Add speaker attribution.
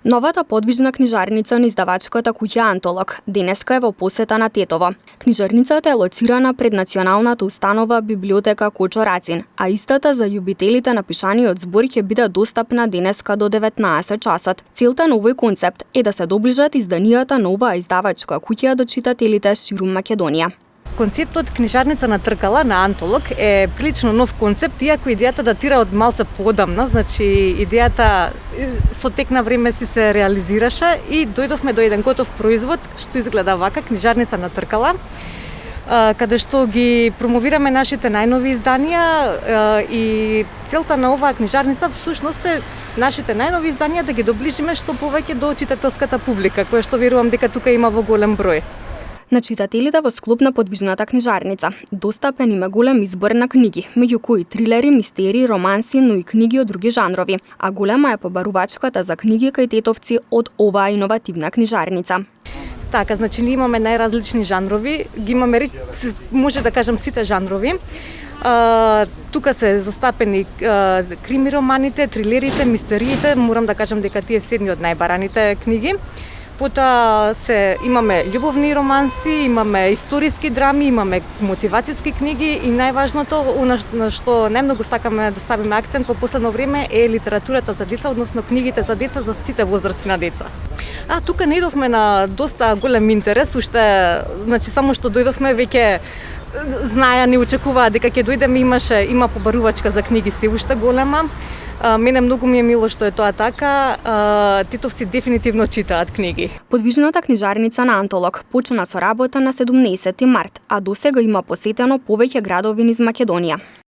Speaker 1: Новата подвижна книжарница на издавачката куќа Антолог денеска е во посета на Тетово. Книжарницата е лоцирана пред националната установа библиотека Кочо Рацин, а истата за љубителите на пишаниот збор ќе биде достапна денеска до 19 часот. Целта на овој концепт е да се доближат изданијата на оваа издавачка куќа до читателите ширум Македонија.
Speaker 2: Концептот книжарница на тркала на Антолог е прилично нов концепт, иако идејата датира од малце поодамна, значи идејата со тек на време си се реализираше и дојдовме до еден готов производ што изгледа вака, книжарница на тркала, каде што ги промовираме нашите најнови изданија и целта на оваа книжарница всушност е нашите најнови изданија да ги доближиме што повеќе до читателската публика, која што верувам дека тука има во голем број.
Speaker 1: На читателите во склоп на подвижната книжарница достапен им е голем избор на книги, меѓу кои трилери, мистерии, романси, но и книги од други жанрови, а голема е побарувачката за книги кај тетовци од оваа иновативна книжарница.
Speaker 2: Така, значи ние имаме најразлични жанрови, ги имаме, може да кажам, сите жанрови. Тука се застапени крими романите, трилерите, мистериите, морам да кажам дека тие се едни од најбараните книги. Потоа имаме љубовни романси, имаме историски драми, имаме мотивацијски книги и најважното, на што најмногу сакаме да ставиме акцент во последно време е литературата за деца, односно книгите за деца за сите возрасти на деца. Тука наидовме на доста голем интерес, уште, значи само што дојдовме веќе знаеа, не очекуваа дека ќе дојдеме, има побарувачка за книги се уште голема. Мене многу ми е мило што е тоа така, тетовци дефинитивно читаат книги.
Speaker 1: Подвижната книжарница на Антолог почна со работа на 17 март, а досега има посетено повеќе градови низ Македонија.